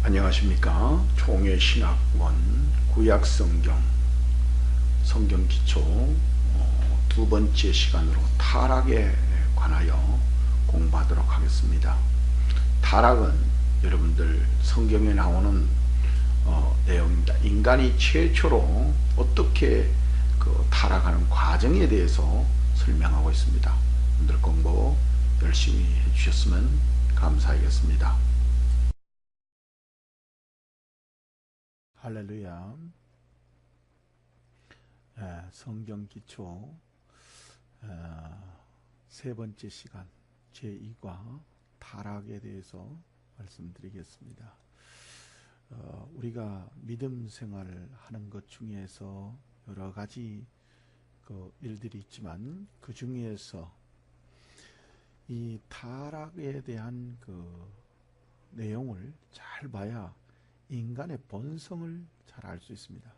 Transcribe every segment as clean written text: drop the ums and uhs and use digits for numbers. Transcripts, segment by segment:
안녕하십니까. 총회신학원 구약성경 성경기초 두 번째 시간으로 타락에 관하여 공부하도록 하겠습니다. 타락은 여러분들 성경에 나오는 내용입니다. 인간이 최초로 어떻게 타락하는 과정에 대해서 설명하고 있습니다. 여러분들 공부 열심히 해주셨으면 감사하겠습니다. 할렐루야. 성경 기초 세 번째 시간 제2과 타락에 대해서 말씀드리겠습니다. 우리가 믿음 생활을 하는 것 중에서 여러 가지 일들이 있지만 그 중에서 이 타락에 대한 내용을 잘 봐야 인간의 본성을 잘 알 수 있습니다.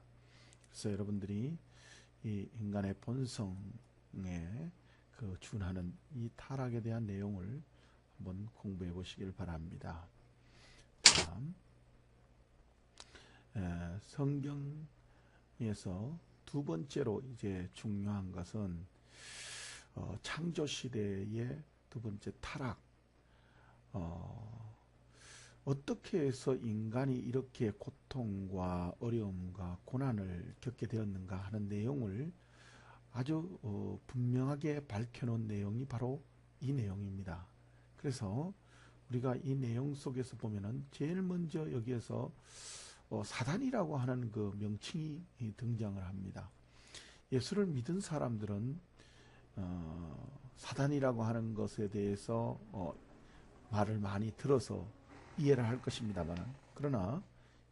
그래서 여러분들이 이 인간의 본성에 준하는 이 타락에 대한 내용을 한번 공부해 보시길 바랍니다. 다음, 성경에서 두 번째로 이제 중요한 것은 창조 시대의 두 번째 타락. 어떻게 해서 인간이 이렇게 고통과 어려움과 고난을 겪게 되었는가 하는 내용을 아주 분명하게 밝혀놓은 내용이 바로 이 내용입니다. 그래서 우리가 이 내용 속에서 보면은 제일 먼저 여기에서 사단이라고 하는 그 명칭이 등장을 합니다. 예수를 믿은 사람들은 사단이라고 하는 것에 대해서 말을 많이 들어서 이해를 할 것입니다만, 그러나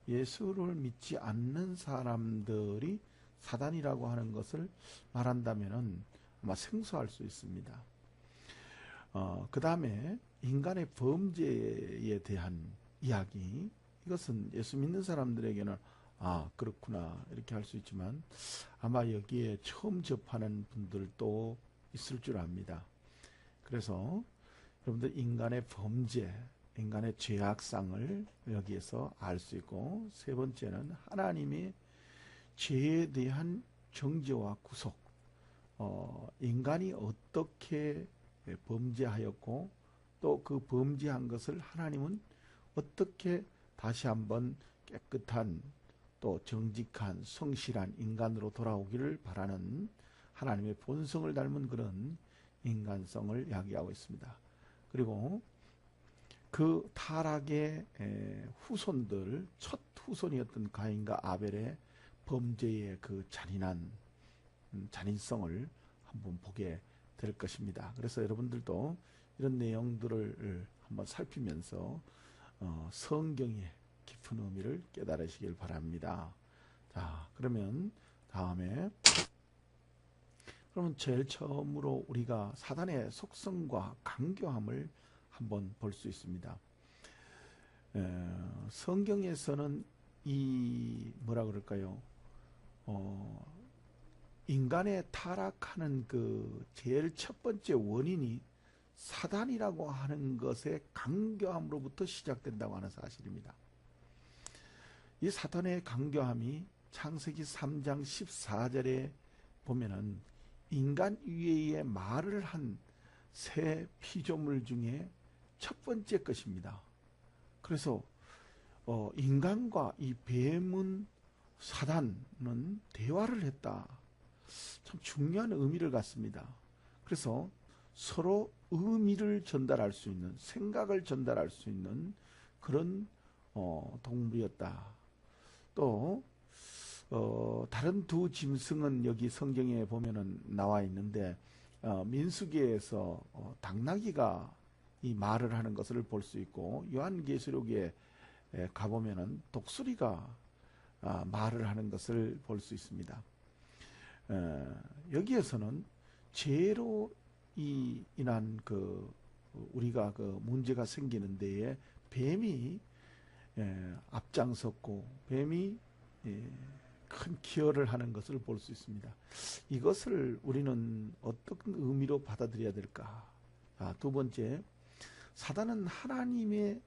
예수를 믿지 않는 사람들이 사단이라고 하는 것을 말한다면 아마 생소할 수 있습니다. 그 다음에 인간의 범죄에 대한 이야기, 이것은 예수 믿는 사람들에게는 그렇구나 이렇게 할 수 있지만 아마 여기에 처음 접하는 분들도 있을 줄 압니다. 그래서 여러분들 인간의 범죄, 인간의 죄악상을 여기에서 알 수 있고, 세 번째는 하나님의 죄에 대한 정죄와 구속, 인간이 어떻게 범죄하였고 또 그 범죄한 것을 하나님은 어떻게 다시 한번 깨끗한 또 정직한 성실한 인간으로 돌아오기를 바라는 하나님의 본성을 닮은 그런 인간성을 이야기하고 있습니다. 그리고 그 타락의 후손들, 첫 후손이었던 가인과 아벨의 범죄의 그 잔인성을 한번 보게 될 것입니다. 그래서 여러분들도 이런 내용들을 한번 살피면서 성경의 깊은 의미를 깨달으시길 바랍니다. 자, 그러면 다음에 제일 처음으로 우리가 사단의 속성과 강교함을 한번 볼 수 있습니다. 성경에서는 이 뭐라 그럴까요? 인간의 타락하는 그 제일 첫 번째 원인이 사단이라고 하는 것의 강교함으로부터 시작된다고 하는 사실입니다. 이 사단의 강교함이 창세기 3장 14절에 보면은 인간 위에 말을 한 새 피조물 중에 첫 번째 것입니다. 그래서 인간과 이 뱀은 사단은 대화를 했다. 참 중요한 의미를 갖습니다. 그래서 서로 의미를 전달할 수 있는, 생각을 전달할 수 있는 그런 동물이었다. 또 다른 두 짐승은 여기 성경에 보면은 나와 있는데, 민수기에서 당나귀가 이 말을 하는 것을 볼 수 있고, 요한계시록에 가보면은 독수리가 말을 하는 것을 볼 수 있습니다. 여기에서는 죄로 인한 우리가 문제가 생기는 데에 뱀이 앞장섰고 뱀이 큰 기여를 하는 것을 볼 수 있습니다. 이것을 우리는 어떤 의미로 받아들여야 될까? 두 번째, 사단은 하나님의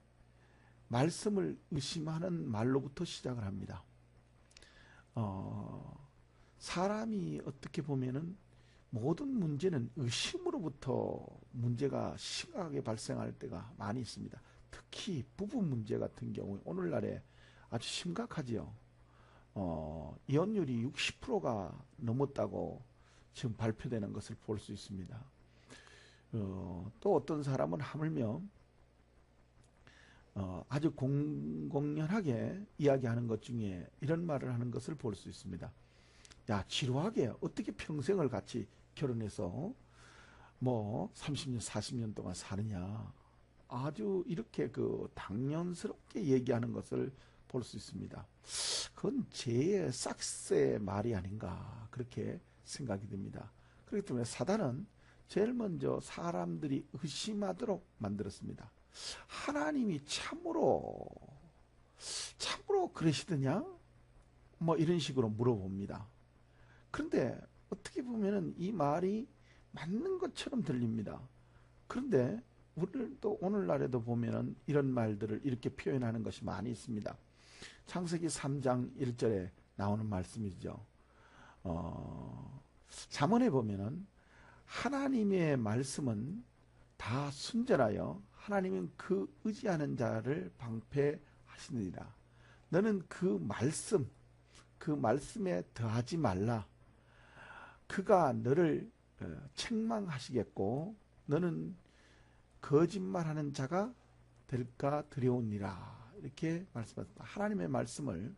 말씀을 의심하는 말로부터 시작을 합니다. 사람이 어떻게 보면은 모든 문제는 의심으로부터 문제가 심각하게 발생할 때가 많이 있습니다. 특히 부부 문제 같은 경우에 오늘날에 아주 심각하지요. 이혼율이 60%가 넘었다고 지금 발표되는 것을 볼 수 있습니다. 또 어떤 사람은 하물며 아주 공공연하게 이야기하는 것 중에 이런 말을 하는 것을 볼 수 있습니다. 야, 지루하게 어떻게 평생을 같이 결혼해서 뭐 30년, 40년 동안 사느냐. 아주 이렇게 그 당연스럽게 얘기하는 것을 볼 수 있습니다. 그건 제 싹스의 말이 아닌가 그렇게 생각이 듭니다. 그렇기 때문에 사단은 제일 먼저 사람들이 의심하도록 만들었습니다. 하나님이 참으로 그러시더냐? 뭐 이런 식으로 물어봅니다. 그런데 어떻게 보면은 이 말이 맞는 것처럼 들립니다. 그런데 우리도 오늘날에도 보면은 이런 말들을 이렇게 표현하는 것이 많이 있습니다. 창세기 3장 1절에 나오는 말씀이죠. 잠언에 보면은 하나님의 말씀은 다 순전하여 하나님은 그 의지하는 자를 방패하시느니라. 너는 그 말씀에 더하지 말라. 그가 너를 책망하시겠고 너는 거짓말하는 자가 될까 두려우니라. 이렇게 말씀하셨다. 하나님의 말씀을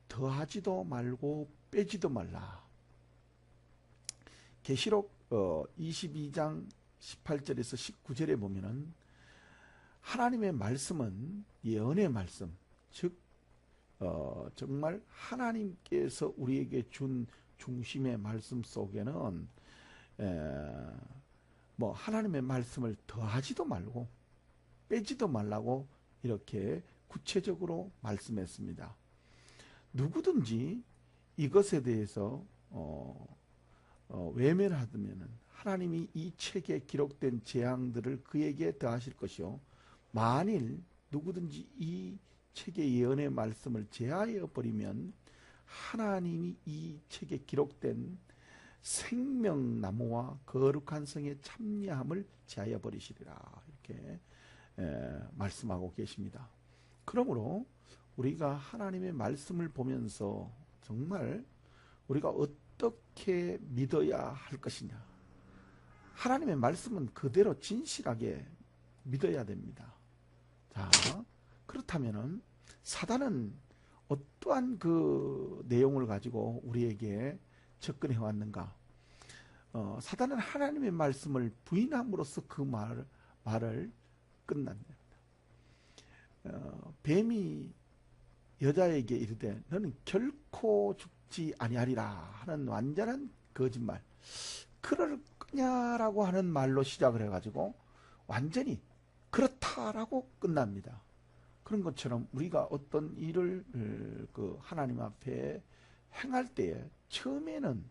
더하지도 말고 빼지도 말라. 계시록 22장 18절에서 19절에 보면은 하나님의 말씀은 예언의 말씀, 즉 정말 하나님께서 우리에게 준 중심의 말씀 속에는 뭐 하나님의 말씀을 더하지도 말고 빼지도 말라고 이렇게 구체적으로 말씀했습니다. 누구든지 이것에 대해서 외면하면 하나님이 이 책에 기록된 재앙들을 그에게 더하실 것이요, 만일 누구든지 이 책의 예언의 말씀을 제하여 버리면 하나님이 이 책에 기록된 생명나무와 거룩한 성의 참여함을 제하여 버리시리라. 이렇게 말씀하고 계십니다. 그러므로 우리가 하나님의 말씀을 보면서 정말 우리가 어떻게 믿어야 할 것이냐. 하나님의 말씀은 그대로 진실하게 믿어야 됩니다. 자, 그렇다면은 사단은 어떠한 그 내용을 가지고 우리에게 접근해 왔는가? 사단은 하나님의 말씀을 부인함으로써 그 말을 끝납니다. 뱀이 여자에게 이르되 너는 결코 죽지 아니하리라 하는 완전한 거짓말. 그럴 거냐라고 하는 말로 시작을 해가지고 완전히 그렇다라고 끝납니다. 그런 것처럼 우리가 어떤 일을 그 하나님 앞에 행할 때에 처음에는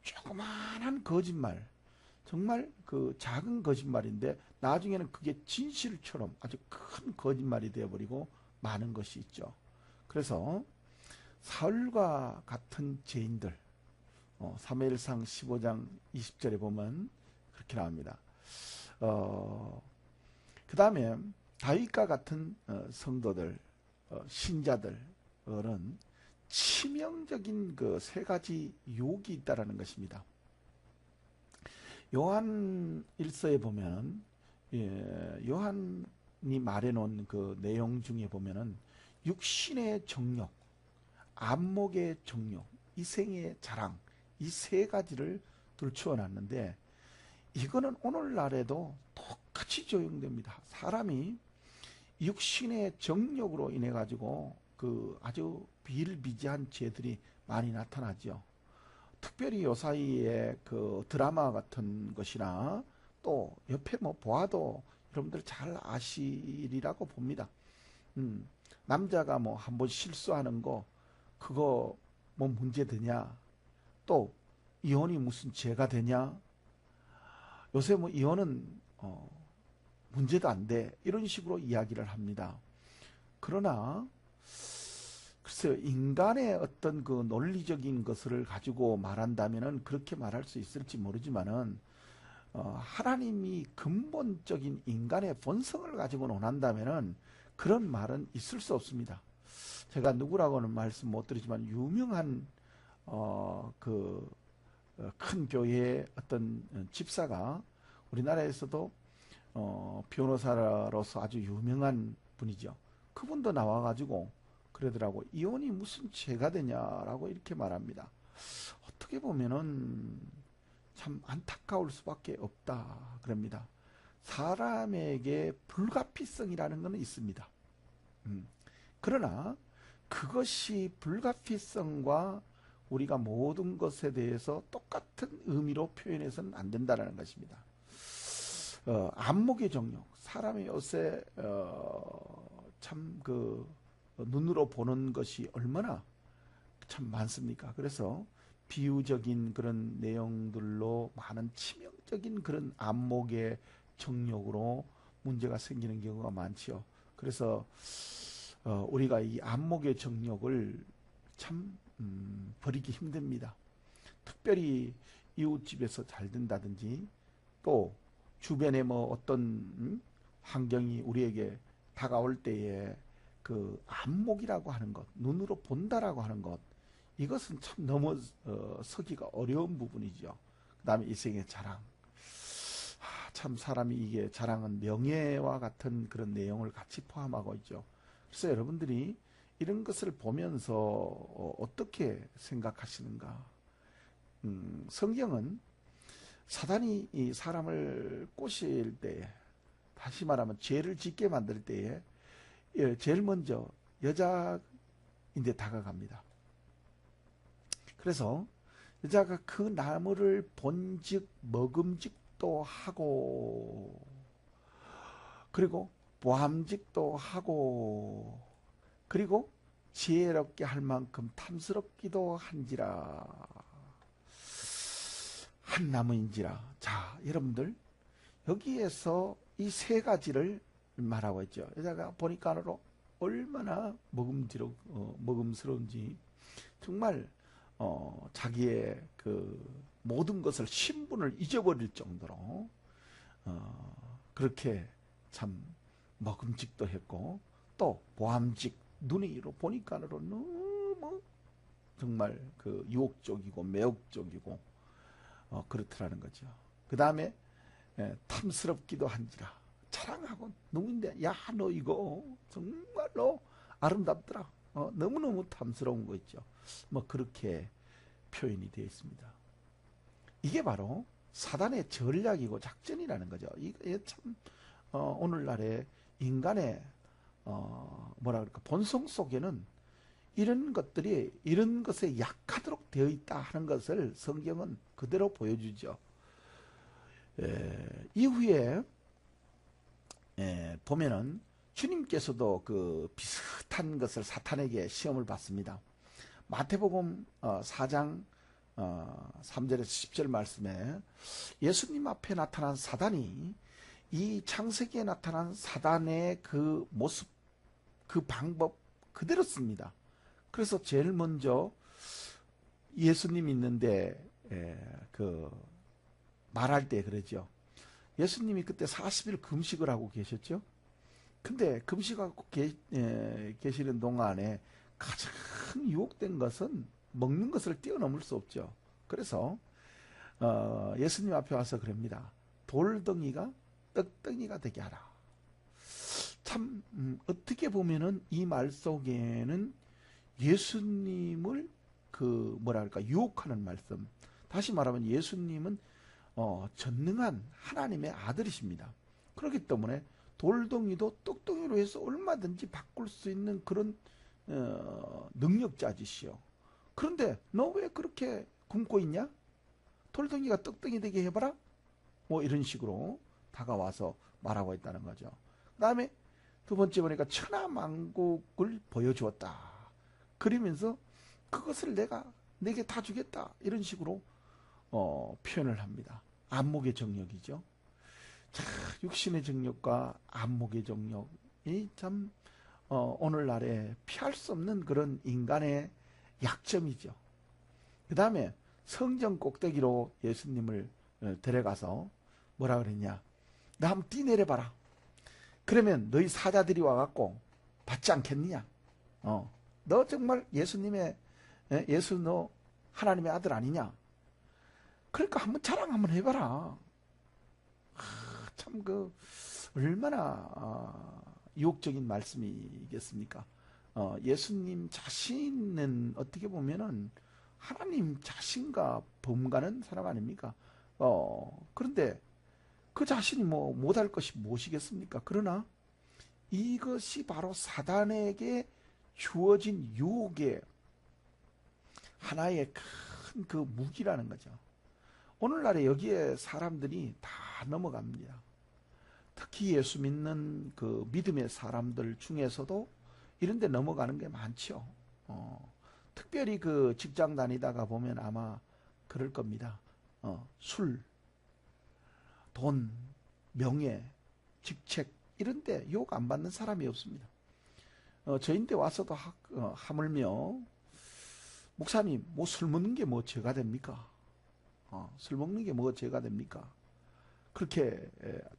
조그마한 거짓말, 정말 그 작은 거짓말인데 나중에는 그게 진실처럼 아주 큰 거짓말이 되어버리고 많은 것이 있죠. 그래서 사울과 같은 죄인들, 사무엘상 15장 20절에 보면 그렇게 나옵니다. 그 다음에 다윗과 같은 성도들, 신자들은 치명적인 그 세 가지 유혹이 있다라는 것입니다. 요한 1서에 보면 요한이 말해놓은 그 내용 중에 보면은 육신의 정욕, 안목의 정욕, 이생의 자랑, 이 세 가지를 들추어 놨는데 이거는 오늘날에도 똑같이 적용됩니다. 사람이 육신의 정욕으로 인해 가지고 그 아주 비일비재한 죄들이 많이 나타나죠. 특별히 요 사이에 그 드라마 같은 것이나 또 옆에 뭐 보아도 여러분들 잘 아시리라고 봅니다. 남자가 뭐 한번 실수하는 거 그거 뭐 문제 되냐? 또 이혼이 무슨 죄가 되냐? 요새 뭐 이혼은 문제도 안 돼. 이런 식으로 이야기를 합니다. 그러나 글쎄요, 인간의 어떤 그 논리적인 것을 가지고 말한다면은 그렇게 말할 수 있을지 모르지만은 하나님이 근본적인 인간의 본성을 가지고 논한다면은 그런 말은 있을 수 없습니다. 제가 누구라고는 말씀 못 드리지만 유명한 그 큰 교회의 어떤 집사가 우리나라에서도 변호사로서 아주 유명한 분이죠. 그분도 나와가지고 그러더라고. 이혼이 무슨 죄가 되냐라고 이렇게 말합니다. 어떻게 보면은 참 안타까울 수밖에 없다 그럽니다. 사람에게 불가피성이라는 것은 있습니다. 그러나 그것이 불가피성과 우리가 모든 것에 대해서 똑같은 의미로 표현해서는 안 된다는 것입니다. 안목의 정욕, 사람이 요새 참 그 눈으로 보는 것이 얼마나 참 많습니까? 그래서 비유적인 그런 내용들로 많은 치명적인 그런 안목의 정욕으로 문제가 생기는 경우가 많지요. 그래서 우리가 이 안목의 정욕을 참 버리기 힘듭니다. 특별히 이웃집에서 잘 된다든지 또 주변에 뭐 어떤 환경이 우리에게 다가올 때에 그 안목이라고 하는 것, 눈으로 본다라고 하는 것, 이것은 참 넘어서기가 어려운 부분이죠. 그 다음에 이생의 자랑. 참 사람이 이게 자랑은 명예와 같은 그런 내용을 같이 포함하고 있죠. 그래서 여러분들이 이런 것을 보면서 어떻게 생각하시는가? 성경은 사단이 이 사람을 꼬실 때에, 다시 말하면 죄를 짓게 만들 때에 제일 먼저 여자인데 다가갑니다. 그래서 여자가 그 나무를 본즉 먹음직도 하고 그리고 보암직도 하고 그리고 지혜롭게 할 만큼 탐스럽기도 한지라, 한 나무인지라. 자, 여러분들 여기에서 이 세 가지를 말하고 있죠. 여자가 보니까로 얼마나 먹음스러운지, 정말 자기의 그 모든 것을, 신분을 잊어버릴 정도로 그렇게 참 먹음직도 했고, 또 보암직, 눈으로 보니까로 너무 정말 그 유혹적이고 매혹적이고 그렇더라는 거죠. 그 다음에 탐스럽기도 한지라, 자랑하고 누군데, 야 너 이거 정말로 아름답더라, 너무너무 탐스러운 거 있죠. 뭐 그렇게 표현이 되어 있습니다. 이게 바로 사단의 전략이고 작전이라는 거죠. 이게 참 오늘날의 인간의 뭐라 그럴까, 본성 속에는 이런 것들이, 이런 것에 약하도록 되어 있다 하는 것을 성경은 그대로 보여주죠. 이후에 보면은 주님께서도 그 비슷한 것을 사탄에게 시험을 받습니다. 마태복음 4장 3절에서 10절 말씀에 예수님 앞에 나타난 사단이 이 창세기에 나타난 사단의 그 모습, 그 방법 그대로 씁니다. 그래서 제일 먼저 예수님 있는데 그 말할 때 그러죠. 예수님이 그때 40일 금식을 하고 계셨죠. 근데 금식하고 계시는 동안에 가장 유혹된 것은 먹는 것을 뛰어넘을 수 없죠. 그래서 예수님 앞에 와서 그럽니다. 돌덩이가 떡덩이가 되게 하라. 참 어떻게 보면은 이 말 속에는 예수님을 그 뭐랄까, 유혹하는 말씀. 다시 말하면 예수님은 전능한 하나님의 아들이십니다. 그렇기 때문에 돌덩이도 떡덩이로 해서 얼마든지 바꿀 수 있는 그런 능력자지시오. 그런데 너 왜 그렇게 굶고 있냐? 돌덩이가 떡덩이 되게 해봐라. 뭐 이런 식으로 다가와서 말하고 있다는 거죠. 그 다음에 두 번째 보니까 천하만국을 보여주었다. 그러면서 그것을 내게 다 주겠다, 이런 식으로 표현을 합니다. 안목의 정력이죠. 자, 육신의 정력과 안목의 정력이 참 오늘날에 피할 수 없는 그런 인간의 약점이죠. 그 다음에 성전 꼭대기로 예수님을 데려가서 뭐라 그랬냐? 너 한번 뛰내려봐라. 그러면 너희 사자들이 와갖고 받지 않겠느냐? 너 정말 예수님의, 예수 너 하나님의 아들 아니냐? 그러니까 한번 자랑 한번 해봐라. 참 얼마나 유혹적인 말씀이겠습니까? 예수님 자신은 어떻게 보면은 하나님 자신과 범가는 사람 아닙니까? 그런데 그 자신이 못할 것이 무엇이겠습니까? 그러나 이것이 바로 사단에게 주어진 유혹의 하나의 큰 그 무기라는 거죠. 오늘날에 여기에 사람들이 다 넘어갑니다. 특히 예수 믿는 그 믿음의 사람들 중에서도 이런 데 넘어가는 게 많죠. 특별히 그 직장 다니다가 보면 아마 그럴 겁니다. 술, 돈, 명예, 직책 이런 데 유혹 안 받는 사람이 없습니다. 저인데 와서도 하물며 목사님 뭐 술 먹는 게 뭐 죄가 됩니까? 술 먹는 게 뭐 죄가 됩니까? 그렇게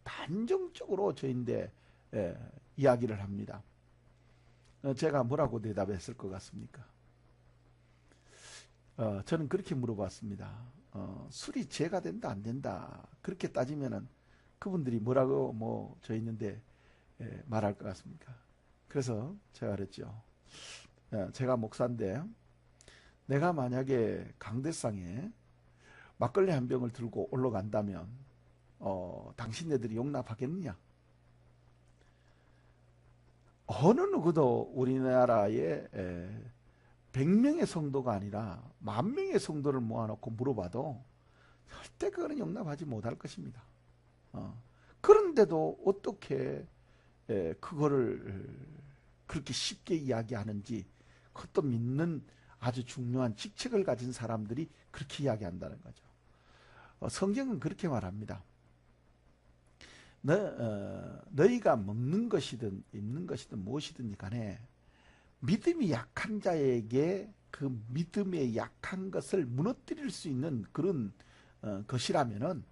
단정적으로 저인데 이야기를 합니다. 제가 뭐라고 대답했을 것 같습니까? 저는 그렇게 물어봤습니다. 술이 죄가 된다 안 된다 그렇게 따지면은 그분들이 뭐라고 저 있는데 말할 것 같습니까? 그래서 제가 그랬죠. 제가 목사인데 내가 만약에 강대상에 막걸리 한 병을 들고 올라간다면 당신네들이 용납하겠느냐? 어느 누구도 우리나라에 100명의 성도가 아니라 10,000명의 성도를 모아놓고 물어봐도 절대 그거는 용납하지 못할 것입니다. 그런데도 어떻게 그거를 그렇게 쉽게 이야기하는지 그것도 믿는 아주 중요한 직책을 가진 사람들이 그렇게 이야기한다는 거죠. 성경은 그렇게 말합니다. 너희가 먹는 것이든 입는 것이든 무엇이든 간에 믿음이 약한 자에게 그 믿음의 약한 것을 무너뜨릴 수 있는 그런 것이라면은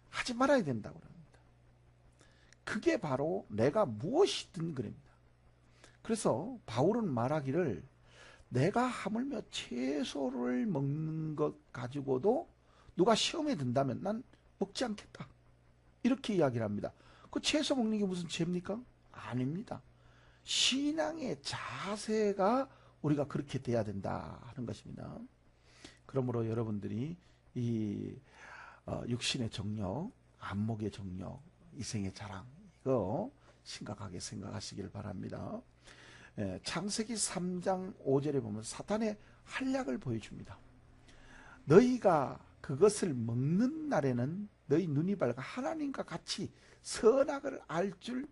하지 말아야 된다고 합니다. 그게 바로 내가 무엇이든 그럽니다. 그래서 바울은 말하기를 내가 하물며 채소를 먹는 것 가지고도 누가 시험에 든다면 난 먹지 않겠다. 이렇게 이야기를 합니다. 그 채소 먹는 게 무슨 죄입니까? 아닙니다. 신앙의 자세가 우리가 그렇게 돼야 된다 하는 것입니다. 그러므로 여러분들이 이 육신의 정욕, 안목의 정욕, 이생의 자랑 이거 심각하게 생각하시길 바랍니다. 창세기 3장 5절에 보면 사탄의 한략을 보여줍니다. 너희가 그것을 먹는 날에는 너희 눈이 밝아 하나님과 같이 선악을 알 줄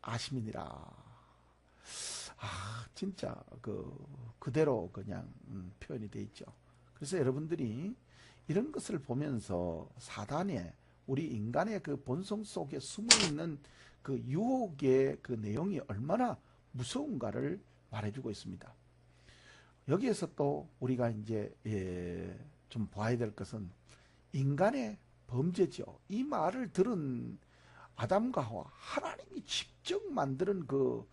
아심이니라. 진짜 그대로 그냥 표현이 돼 있죠. 그래서 여러분들이 이런 것을 보면서 사단의 우리 인간의 그 본성 속에 숨어 있는 그 유혹의 그 내용이 얼마나 무서운가를 말해주고 있습니다. 여기에서 또 우리가 이제 좀 봐야 될 것은 인간의 범죄죠. 이 말을 들은 아담과 하와 하나님이 직접 만드는 그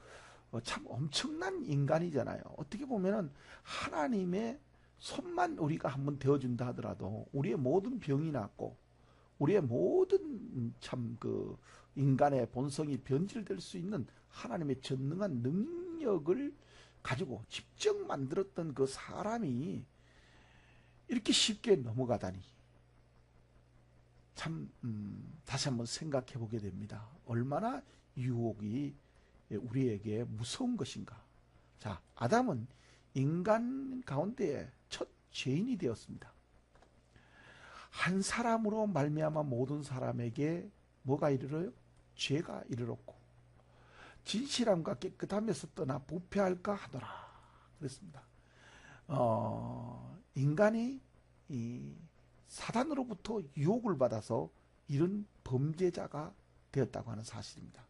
참 엄청난 인간이잖아요. 어떻게 보면은 하나님의 손만 우리가 한번 대어준다 하더라도 우리의 모든 병이 낫고 우리의 모든 참 그 인간의 본성이 변질될 수 있는 하나님의 전능한 능력을 가지고 직접 만들었던 그 사람이 이렇게 쉽게 넘어가다니 참 다시 한번 생각해 보게 됩니다. 얼마나 유혹이 우리에게 무서운 것인가. 자, 아담은 인간 가운데 첫 죄인이 되었습니다. 한 사람으로 말미암아 모든 사람에게 뭐가 이르러요? 죄가 이르렀고 진실함과 깨끗함에서 떠나 부패할까 하더라 그랬습니다. 인간이 이 사단으로부터 유혹을 받아서 이런 범죄자가 되었다고 하는 사실입니다.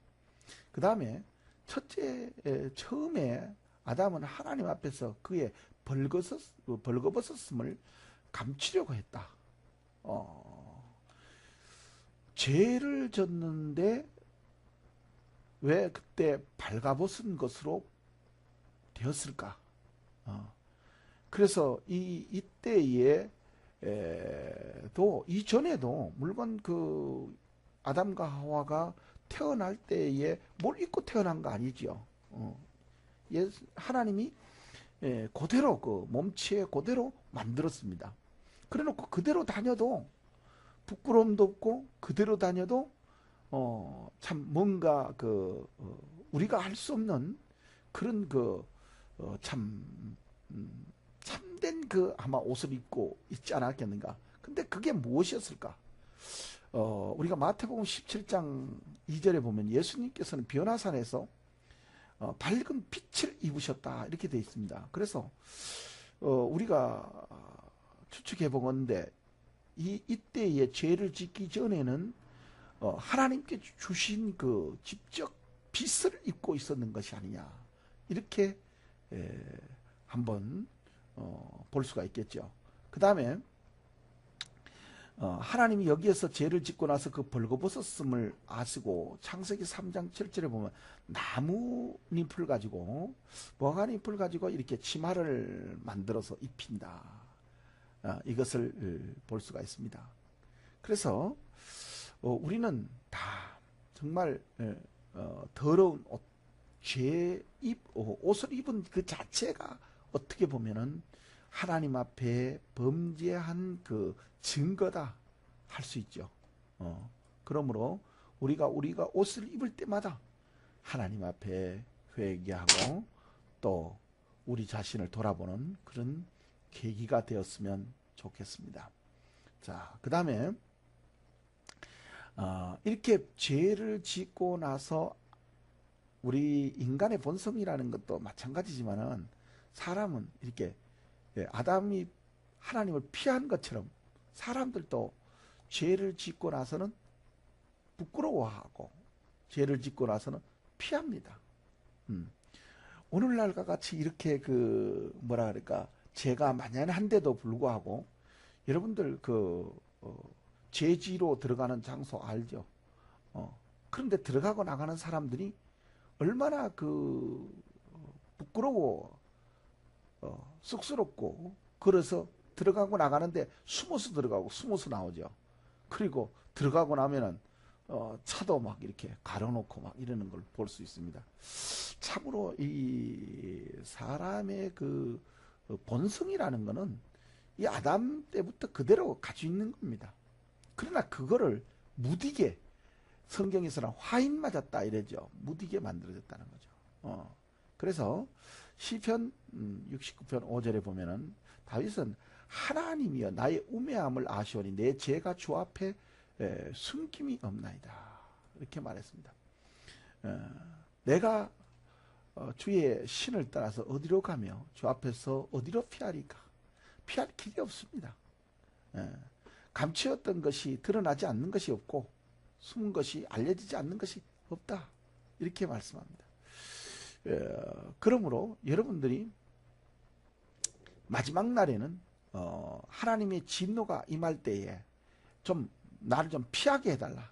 그 다음에 첫째, 처음에 아담은 하나님 앞에서 그의 벌거벗었음을 감추려고 했다. 죄를 졌는데 왜 그때 발가벗은 것으로 되었을까? 그래서 이때에 도 이전에도 물론 그 아담과 하와가 태어날 때에 뭘 입고 태어난 거 아니죠. 하나님이 그대로 그 몸체에 그대로 만들었습니다. 그래놓고 그대로 다녀도 부끄러움도 없고 그대로 다녀도 참 뭔가 그 우리가 할 수 없는 그런 그 참 참된 그 아마 옷을 입고 있지 않았겠는가. 근데 그게 무엇이었을까? 우리가 마태복음 17장 2절에 보면 예수님께서는 변화산에서 밝은 빛을 입으셨다 이렇게 되어 있습니다. 그래서 우리가 추측해 보건대 이때의 죄를 짓기 전에는 하나님께 주신 그 직접 빛을 입고 있었는 것이 아니냐 이렇게 한번 볼 수가 있겠죠. 그 다음에 하나님이 여기에서 죄를 짓고 나서 그 벌거벗었음을 아시고 창세기 3장 7절에 보면 나뭇잎을 가지고 무화과잎을 가지고 이렇게 치마를 만들어서 입힌다. 이것을 볼 수가 있습니다. 그래서 우리는 다 정말 더러운 옷을 입은 그 자체가 어떻게 보면은 하나님 앞에 범죄한 그 증거다 할 수 있죠. 그러므로 우리가 옷을 입을 때마다 하나님 앞에 회개하고 또 우리 자신을 돌아보는 그런 계기가 되었으면 좋겠습니다. 자, 그 다음에 이렇게 죄를 짓고 나서 우리 인간의 본성이라는 것도 마찬가지지만은 사람은 이렇게 아담이 하나님을 피한 것처럼 사람들도 죄를 짓고 나서는 부끄러워하고 죄를 짓고 나서는 피합니다. 오늘날과 같이 이렇게 그 뭐라 그럴까 죄가 만연한데도 불구하고 여러분들 그 죄지로 들어가는 장소 알죠? 그런데 들어가고 나가는 사람들이 얼마나 그 부끄러워 쑥스럽고 그래서 들어가고 나가는데 숨어서 들어가고 숨어서 나오죠. 그리고 들어가고 나면은 차도 막 이렇게 가려놓고 막 이러는 걸 볼 수 있습니다. 참으로 이 사람의 그 본성이라는 거는 이 아담 때부터 그대로 가지고 있는 겁니다. 그러나 그거를 무디게 성경에서는 화인 맞았다 이러죠. 무디게 만들어졌다는 거죠. 그래서 시편 69편 5절에 보면은 다윗은 하나님이여 나의 우매함을 아시오니 내 죄가 주 앞에 숨김이 없나이다 이렇게 말했습니다. 내가 주의 신을 따라서 어디로 가며 주 앞에서 어디로 피하리까? 피할 길이 없습니다. 감추었던 것이 드러나지 않는 것이 없고 숨은 것이 알려지지 않는 것이 없다 이렇게 말씀합니다. 그러므로 여러분들이 마지막 날에는 하나님의 진노가 임할 때에 좀 나를 좀 피하게 해달라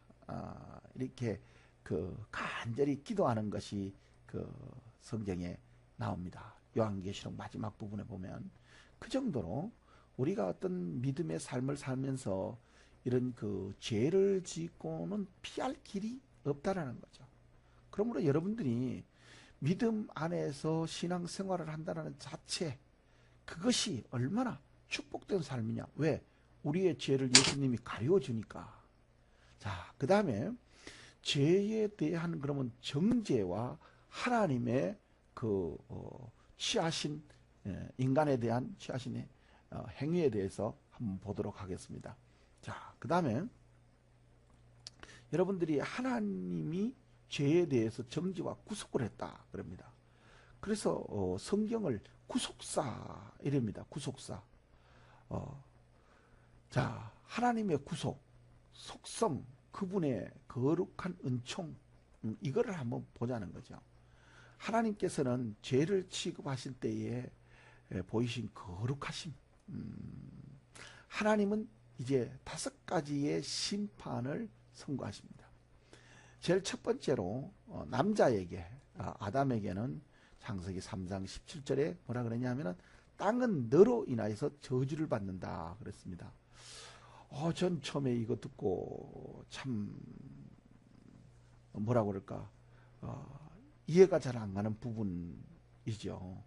이렇게 그 간절히 기도하는 것이 그 성경에 나옵니다. 요한계시록 마지막 부분에 보면 그 정도로 우리가 어떤 믿음의 삶을 살면서 이런 그 죄를 짓고는 피할 길이 없다라는 거죠. 그러므로 여러분들이 믿음 안에서 신앙생활을 한다는 자체 그것이 얼마나 축복된 삶이냐. 왜? 우리의 죄를 예수님이 가려주니까. 자, 그 다음에 죄에 대한 그러면 정죄와 하나님의 그 취하신 인간에 대한 취하신 행위에 대해서 한번 보도록 하겠습니다. 자, 그 다음에 여러분들이 하나님이 죄에 대해서 정죄와 구속을 했다 그럽니다. 그래서 성경을 구속사 이랍니다. 구속사. 자, 하나님의 구속, 속성, 그분의 거룩한 은총 이거를 한번 보자는 거죠. 하나님께서는 죄를 취급하실 때에 보이신 거룩하심, 하나님은 이제 5가지의 심판을 선고하십니다. 제일 첫 번째로 남자에게, 아담에게는 창세기 3장 17절에 뭐라 그랬냐 하면은 땅은 너로 인하여서 저주를 받는다 그랬습니다. 전 처음에 이거 듣고 참 뭐라 그럴까, 이해가 잘 안 가는 부분이죠.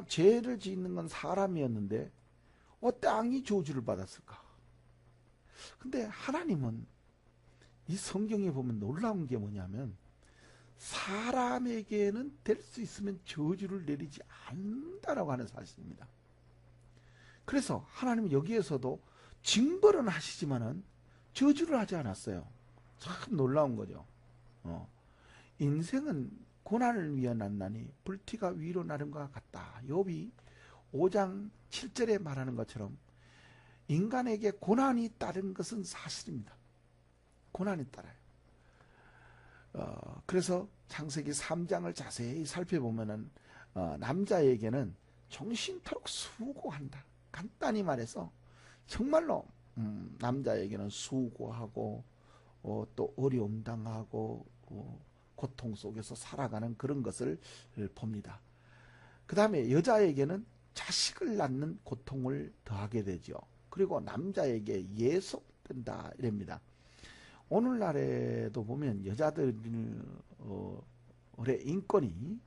죄를 짓는 건 사람이었는데 땅이 저주를 받았을까? 근데 하나님은 이 성경에 보면 놀라운 게 뭐냐면 사람에게는 될 수 있으면 저주를 내리지 않는다라고 하는 사실입니다. 그래서 하나님은 여기에서도 징벌은 하시지만은 저주를 하지 않았어요. 참 놀라운 거죠. 인생은 고난을 위해 났나니 불티가 위로 나른 것과 같다. 욥이 5장 7절에 말하는 것처럼 인간에게 고난이 따른 것은 사실입니다. 고난이 따라요. 그래서 창세기 3장을 자세히 살펴보면은 남자에게는 정신토록 수고한다. 간단히 말해서 정말로 남자에게는 수고하고 또 어려움 당하고 고통 속에서 살아가는 그런 것을 봅니다. 그 다음에 여자에게는 자식을 낳는 고통을 더하게 되죠. 그리고 남자에게 예속된다 이랍니다. 오늘날에도 보면 여자들의 인권이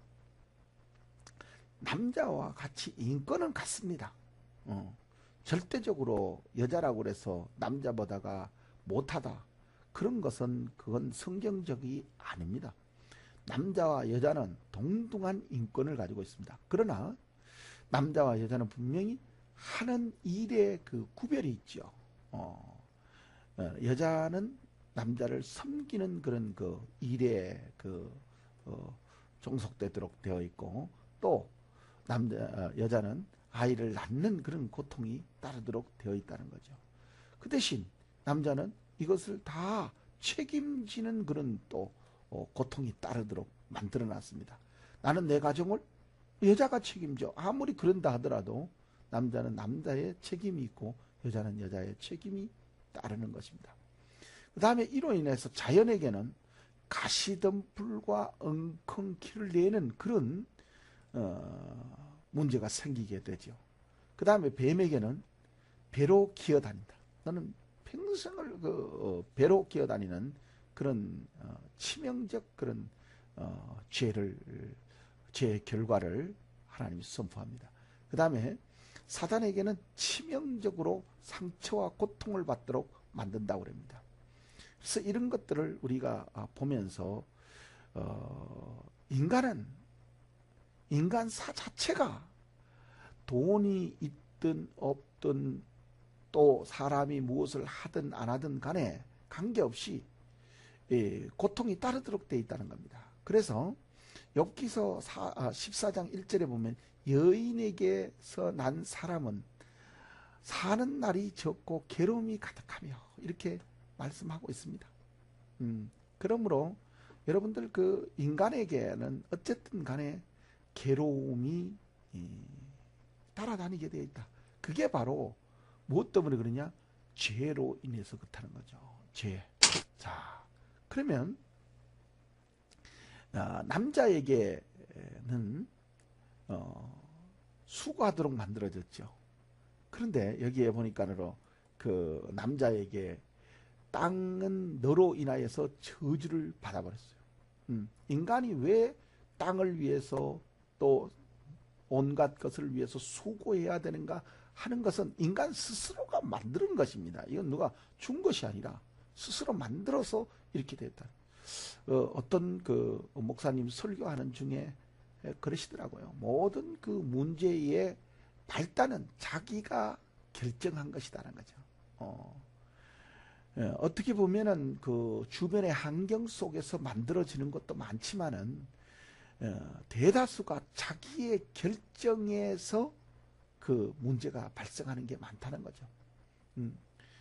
남자와 같이 인권은 같습니다. 절대적으로 여자라고 해서 남자보다가 못하다, 그런 것은 그건 성경적이 아닙니다. 남자와 여자는 동등한 인권을 가지고 있습니다. 그러나 남자와 여자는 분명히 하는 일에 그 구별이 있죠. 여자는 남자를 섬기는 그런 그 일에 종속되도록 되어 있고, 또 여자는 아이를 낳는 그런 고통이 따르도록 되어 있다는 거죠. 그 대신 남자는 이것을 다 책임지는 그런 또 고통이 따르도록 만들어 놨습니다. 나는 내 가정을 여자가 책임져. 아무리 그런다 하더라도 남자는 남자의 책임이 있고 여자는 여자의 책임이 따르는 것입니다. 그 다음에 이로 인해서 자연에게는 가시덤불과 엉겅퀴를 내는 그런 문제가 생기게 되죠. 그 다음에 뱀에게는 배로 기어다닌다. 너는 평생을 배로 기어다니는 그런 치명적 그런 죄의 결과를 하나님이 선포합니다. 그 다음에 사단에게는 치명적으로 상처와 고통을 받도록 만든다고 합니다. 그래서 이런 것들을 우리가 보면서 인간사 자체가 돈이 있든 없든 또 사람이 무엇을 하든 안 하든 간에 관계없이 고통이 따르도록 되어 있다는 겁니다. 그래서 욥기서 14장 1절에 보면 여인에게서 난 사람은 사는 날이 적고 괴로움이 가득하며 이렇게 말씀하고 있습니다. 그러므로 여러분들 그 인간에게는 어쨌든 간에 괴로움이 따라다니게 되어 있다. 그게 바로 무엇 때문에 그러냐? 죄로 인해서 그렇다는 거죠. 죄. 자, 그러면 남자에게는 수고하도록 만들어졌죠. 그런데 여기에 보니까는 그 남자에게 땅은 너로 인하여서 저주를 받아버렸어요. 인간이 왜 땅을 위해서 또 온갖 것을 위해서 수고해야 되는가 하는 것은 인간 스스로가 만드는 것입니다. 이건 누가 준 것이 아니라 스스로 만들어서 이렇게 됐다. 어떤 그 목사님 설교하는 중에 그러시더라고요. 모든 그 문제의 발단은 자기가 결정한 것이다라는 거죠. 어떻게 보면은 그 주변의 환경 속에서 만들어지는 것도 많지만은 대다수가 자기의 결정에서 그 문제가 발생하는 게 많다는 거죠.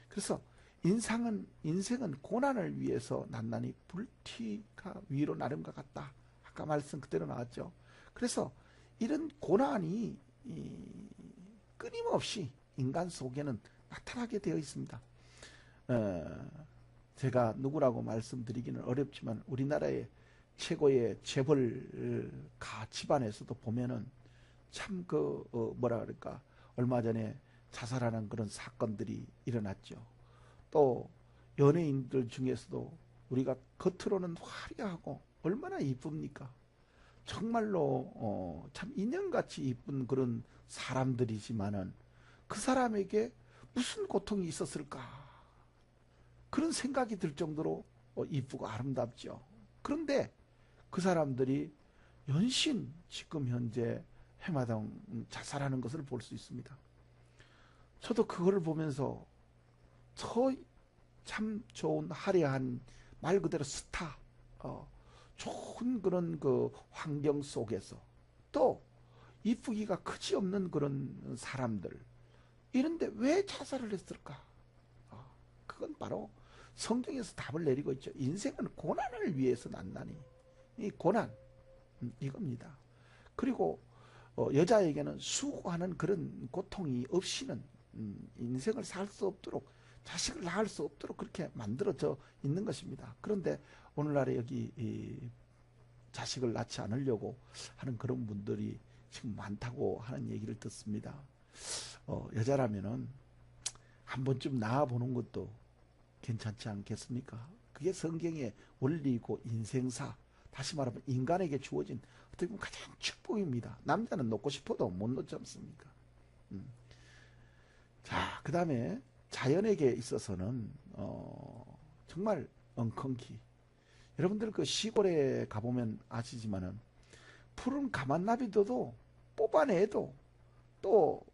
그래서 인생은 고난을 위해서 났나니 불티가 위로 나른 것 같다 아까 말씀 그대로 나왔죠. 그래서 이런 고난이 끊임없이 인간 속에는 나타나게 되어 있습니다. 제가 누구라고 말씀드리기는 어렵지만 우리나라의 최고의 재벌가 집안에서도 보면은 참 뭐라 그럴까, 얼마 전에 자살하는 그런 사건들이 일어났죠. 또 연예인들 중에서도 우리가 겉으로는 화려하고 얼마나 이쁩니까? 정말로 참 인형같이 이쁜 그런 사람들이지만은 그 사람에게 무슨 고통이 있었을까? 그런 생각이 들 정도로 이쁘고 아름답죠. 그런데 그 사람들이 연신 지금 현재 해마다 자살하는 것을 볼 수 있습니다. 저도 그거를 보면서 저 참 좋은 화려한 말 그대로 스타, 좋은 그런 그 환경 속에서 또 이쁘기가 그지없는 그런 사람들, 이런데 왜 자살을 했을까? 그건 바로 성경에서 답을 내리고 있죠. 인생은 고난을 위해서 난다니. 이 고난, 이겁니다. 그리고 여자에게는 수고하는 그런 고통이 없이는 인생을 살 수 없도록, 자식을 낳을 수 없도록 그렇게 만들어져 있는 것입니다. 그런데 오늘날에 여기 자식을 낳지 않으려고 하는 그런 분들이 지금 많다고 하는 얘기를 듣습니다. 여자라면은 한 번쯤 낳아보는 것도 괜찮지 않겠습니까? 그게 성경의 원리이고 인생사, 다시 말하면 인간에게 주어진 어떻게 보면 가장 축복입니다. 남자는 놓고 싶어도 못 놓지 않습니까? 자, 그 다음에 자연에게 있어서는 정말 엉겅퀴. 여러분들 그 시골에 가보면 아시지만은 푸른 가만나비도 뽑아내도 또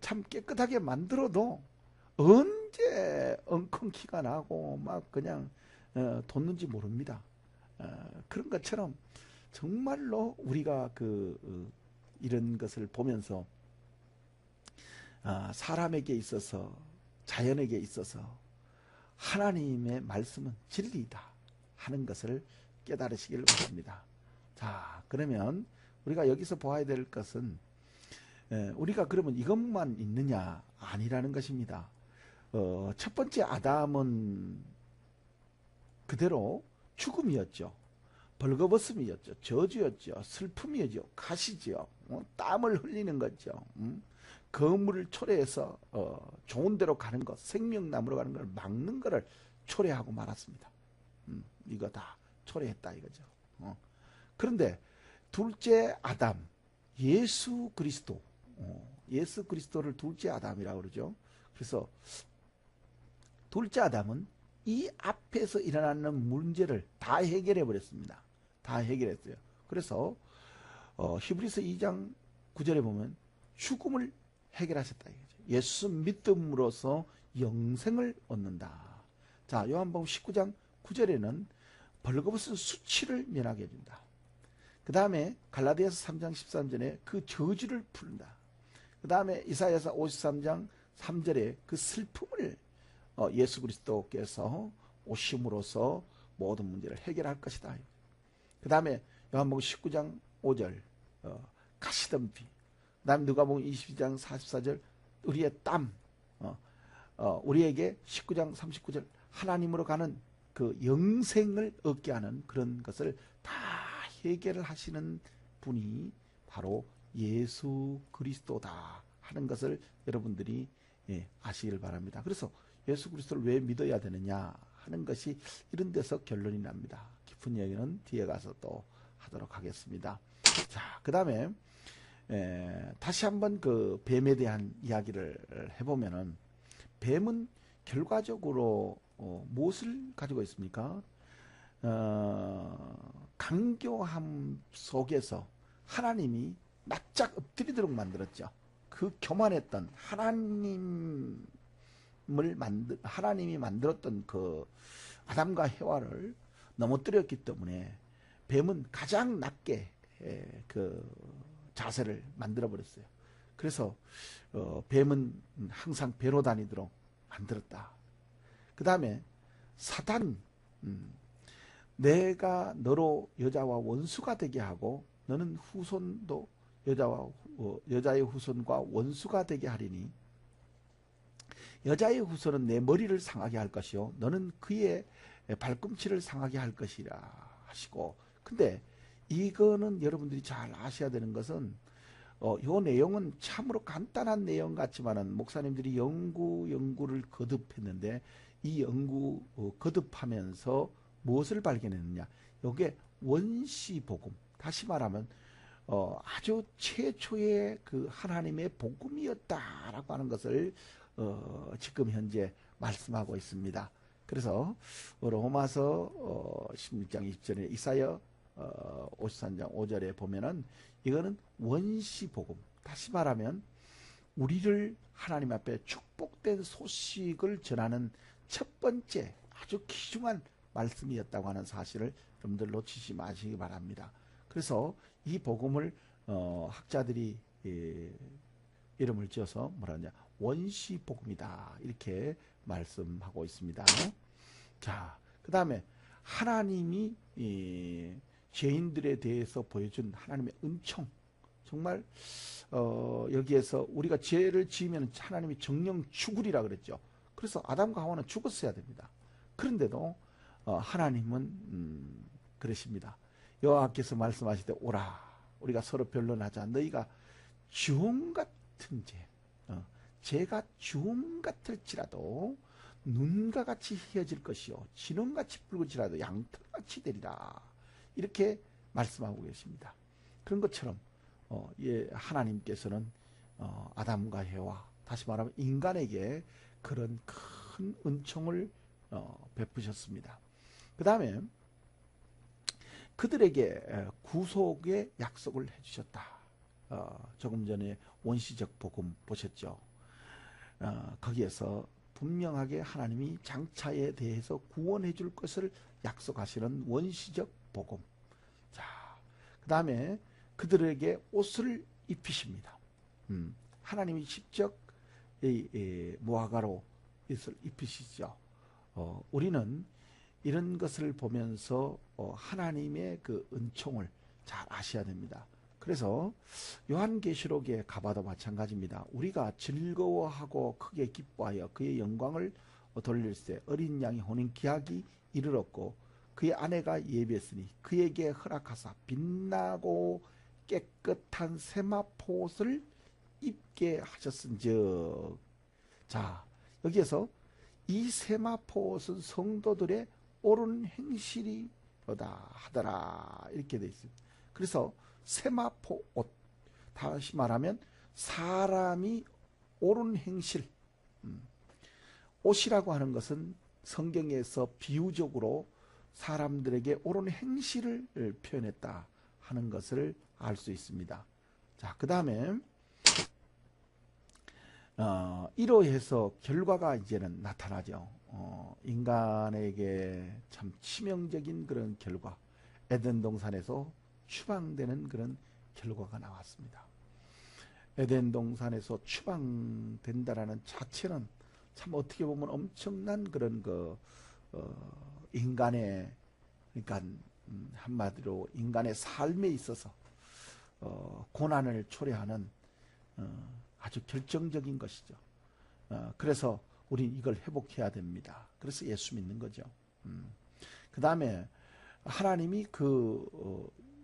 참 깨끗하게 만들어도 언제 엉겅퀴가 나고 막 그냥 돋는지 모릅니다. 그런 것처럼 정말로 우리가 이런 것을 보면서 사람에게 있어서, 자연에게 있어서 하나님의 말씀은 진리이다 하는 것을 깨달으시길 바랍니다. 자, 그러면 우리가 여기서 보아야 될 것은 우리가 그러면 이것만 있느냐? 아니라는 것입니다. 첫 번째 아담은 그대로 죽음이었죠. 벌거벗음이었죠. 저주였죠. 슬픔이었죠. 가시죠. 땀을 흘리는 거죠. 거물을 초래해서 좋은 데로 가는 것, 생명나무로 가는 것을 막는 것을 초래하고 말았습니다. 이거 다 초래했다 이거죠. 그런데 둘째 아담, 예수 그리스도, 예수 그리스도를 둘째 아담이라고 그러죠. 그래서 둘째 아담은 이 앞에서 일어나는 문제를 다 해결해 버렸습니다. 다 해결했어요. 그래서 히브리서 2장 9절에 보면 죽음을 해결하셨다 이거죠. 예수 믿음으로써 영생을 얻는다. 자, 요한복음 19장 9절에는 벌거벗은 수치를 면하게 해준다. 그 다음에 갈라디아서 3장 13절에 그 저주를 푼다. 그 다음에 이사야서 53장 3절에 그 슬픔을 예수 그리스도께서 오심으로써 모든 문제를 해결할 것이다. 그 다음에 요한복음 19장 5절 가시던 비. 그 다음에 누가복음 22장 44절 우리의 땀. 우리에게 19장 39절 하나님으로 가는 그 영생을 얻게 하는 그런 것을 다 해결을 하시는 분이 바로 예수 그리스도다 하는 것을 여러분들이 아시길 바랍니다. 그래서 예수 그리스도를 왜 믿어야 되느냐 하는 것이 이런 데서 결론이 납니다. 깊은 얘기는 뒤에 가서 또 하도록 하겠습니다. 자, 그 다음에 다시 한번 그 뱀에 대한 이야기를 해보면은 뱀은 결과적으로 무엇을 가지고 있습니까? 강교함 속에서 하나님이 납작 엎드리도록 만들었죠. 그 교만했던 하나님이 만들었던 그 아담과 해와를 넘어뜨렸기 때문에 뱀은 가장 낮게 그 자세를 만들어 버렸어요. 그래서 뱀은 항상 배로 다니도록 만들었다. 그 다음에 사탄, 내가 너로 여자와 원수가 되게 하고 너는 후손도 여자의 후손과 원수가 되게 하리니 여자의 후손은 내 머리를 상하게 할 것이요 너는 그의 발꿈치를 상하게 할 것이라 하시고, 근데 이거는 여러분들이 잘 아셔야 되는 것은 요 내용은 참으로 간단한 내용 같지만은 목사님들이 연구를 거듭했는데 이 연구 거듭하면서 무엇을 발견했느냐? 요게 원시 복음. 다시 말하면 아주 최초의 그 하나님의 복음이었다라고 하는 것을 지금 현재 말씀하고 있습니다. 그래서 로마서 16장 20절에 이사야 53장 5절에 보면은 이거는 원시 복음. 다시 말하면 우리를 하나님 앞에 축복된 소식을 전하는 첫 번째 아주 귀중한 말씀이었다고 하는 사실을 여러분들 놓치지 마시기 바랍니다. 그래서 이 복음을 학자들이 이름을 지어서 뭐라냐 원시 복음이다 이렇게 말씀하고 있습니다. 자, 그 다음에 하나님이 죄인들에 대해서 보여준 하나님의 은총, 정말 여기에서 우리가 죄를 지으면 하나님이 정령 죽으리라 그랬죠. 그래서 아담과 하와는 죽었어야 됩니다. 그런데도 하나님은 그러십니다. 여호와께서 말씀하실 때 오라 우리가 서로 변론하자. 너희가 주홍 같은 죄가 주홍 같을지라도 눈과 같이 희어질 것이요 진홍같이 붉을지라도 양털같이 되리라 이렇게 말씀하고 계십니다. 그런 것처럼 하나님께서는 아담과 해와 다시 말하면 인간에게 그런 큰 은총을 베푸셨습니다. 그 다음에 그들에게 구속의 약속을 해주셨다. 조금 전에 원시적 복음 보셨죠. 거기에서 분명하게 하나님이 장차에 대해서 구원해 줄 것을 약속하시는 원시적 복음. 자, 그 다음에 그들에게 옷을 입히십니다. 하나님이 직접 무화과로 옷을 입히시죠. 우리는 이런 것을 보면서 하나님의 그 은총을 잘 아셔야 됩니다. 그래서 요한계시록에 가봐도 마찬가지입니다. 우리가 즐거워하고 크게 기뻐하여 그의 영광을 돌릴세 어린 양의 혼인 기약이 이르렀고 그의 아내가 예비했으니 그에게 허락하사 빛나고 깨끗한 세마포옷을 입게 하셨은즉. 자, 여기에서 이 세마포옷은 성도들의 옳은 행실이로다 하더라 이렇게 되어 있습니다. 그래서 세마포 옷, 다시 말하면 사람이 옳은 행실, 옷이라고 하는 것은 성경에서 비유적으로 사람들에게 옳은 행실을 표현했다 하는 것을 알 수 있습니다. 자, 그 다음에 이로해서 결과가 이제는 나타나죠. 인간에게 참 치명적인 그런 결과, 에덴 동산에서 추방되는 그런 결과가 나왔습니다. 에덴 동산에서 추방된다라는 자체는 참 어떻게 보면 엄청난 그런 인간의, 그러니까 한마디로 인간의 삶에 있어서 고난을 초래하는 아주 결정적인 것이죠. 그래서 우린 이걸 회복해야 됩니다. 그래서 예수 믿는 거죠. 그 다음에 하나님이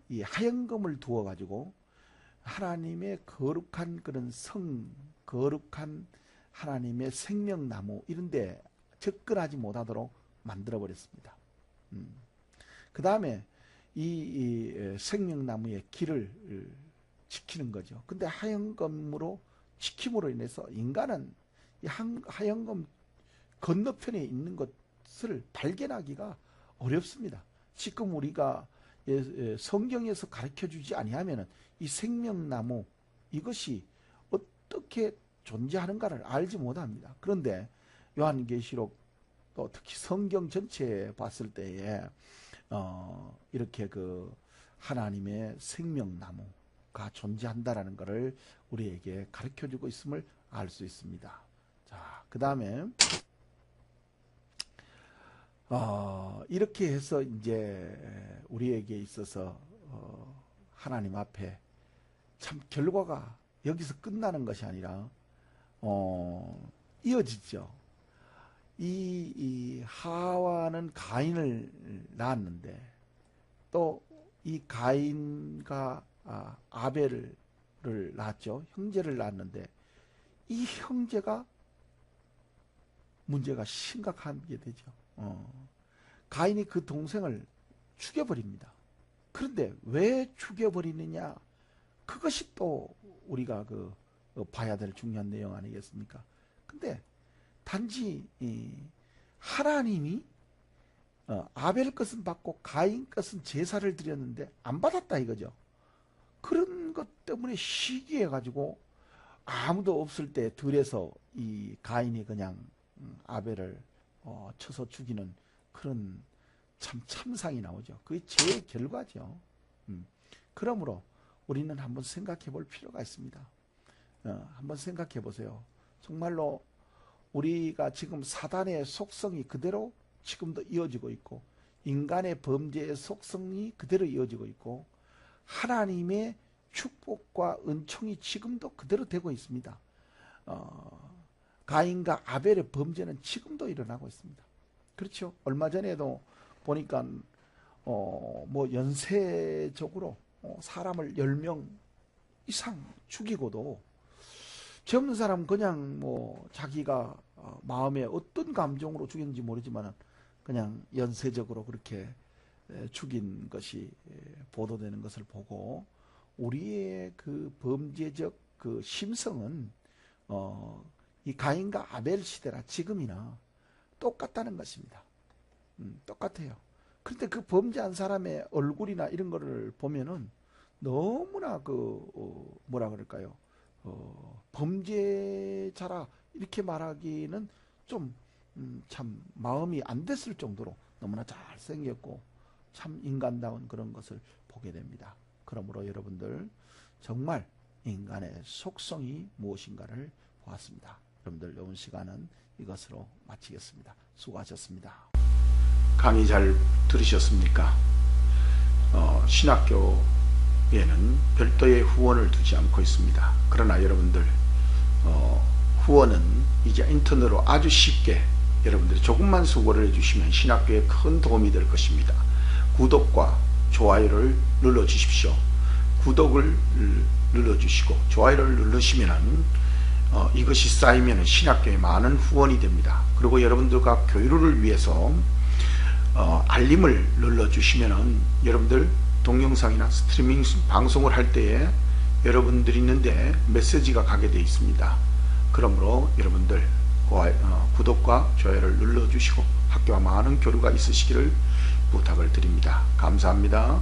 이 하얀금을 두어 가지고 하나님의 거룩한 그런 거룩한 하나님의 생명나무 이런데 접근하지 못하도록 만들어 버렸습니다. 그 다음에 이 생명나무의 길을 지키는 거죠. 근데 하얀금으로 지킴으로 인해서 인간은 이 하얀금 건너편에 있는 것을 발견하기가 어렵습니다. 지금 우리가 성경에서 가르쳐주지 아니하면 이 생명나무 이것이 어떻게 존재하는가를 알지 못합니다. 그런데 요한계시록 또 특히 성경 전체에 봤을 때에 이렇게 그 하나님의 생명나무가 존재한다라는 것을 우리에게 가르쳐주고 있음을 알 수 있습니다. 자, 그 다음에 이렇게 해서 이제 우리에게 있어서 하나님 앞에 참 결과가 여기서 끝나는 것이 아니라 이어지죠. 이 하와는 가인을 낳았는데 또 이 가인과 아벨을 낳았죠. 형제를 낳았는데 이 형제가 문제가 심각하게 되죠. 가인이 그 동생을 죽여버립니다. 그런데 왜 죽여버리느냐? 그것이 또 우리가 봐야 될 중요한 내용 아니겠습니까? 근데 단지 하나님이 아벨 것은 받고 가인 것은 제사를 드렸는데 안 받았다 이거죠. 그런 것 때문에 시기해가지고 아무도 없을 때 들에서 이 가인이 그냥 아벨을 쳐서 죽이는 그런 참상이 나오죠. 그게 제 결과죠. 그러므로 우리는 한번 생각해 볼 필요가 있습니다. 한번 생각해 보세요. 정말로 우리가 지금 사단의 속성이 그대로 지금도 이어지고 있고 인간의 범죄의 속성이 그대로 이어지고 있고 하나님의 축복과 은총이 지금도 그대로 되고 있습니다. 가인과 아벨의 범죄는 지금도 일어나고 있습니다. 그렇죠? 얼마 전에도 보니까 뭐 연쇄적으로 사람을 10명 이상 죽이고도 죄 없는 사람 그냥 뭐 자기가 마음에 어떤 감정으로 죽였는지 모르지만 그냥 연쇄적으로 그렇게 죽인 것이 보도되는 것을 보고 우리의 그 범죄적 그 심성은 이 가인과 아벨 시대라 지금이나 똑같다는 것입니다. 똑같아요. 그런데 그 범죄한 사람의 얼굴이나 이런 거를 보면은 너무나 뭐라 그럴까요? 범죄자라 이렇게 말하기는 좀 참 마음이 안 됐을 정도로 너무나 잘생겼고 참 인간다운 그런 것을 보게 됩니다. 그러므로 여러분들 정말 인간의 속성이 무엇인가를 보았습니다. 여러분들 오늘 시간은 이것으로 마치겠습니다. 수고하셨습니다. 강의 잘 들으셨습니까? 신학교에는 별도의 후원을 두지 않고 있습니다. 그러나 여러분들 후원은 이제 인터넷으로 아주 쉽게 여러분들이 조금만 수고를 해주시면 신학교에 큰 도움이 될 것입니다. 구독과 좋아요를 눌러주십시오. 구독을 눌러주시고 좋아요를 누르시면 이것이 쌓이면 신학교에 많은 후원이 됩니다. 그리고 여러분들과 교류를 위해서 알림을 눌러주시면 여러분들 동영상이나 스트리밍 방송을 할 때에 여러분들이 있는데 메시지가 가게 되어 있습니다. 그러므로 여러분들 구독과 좋아요를 눌러주시고 학교와 많은 교류가 있으시기를 부탁을 드립니다. 감사합니다.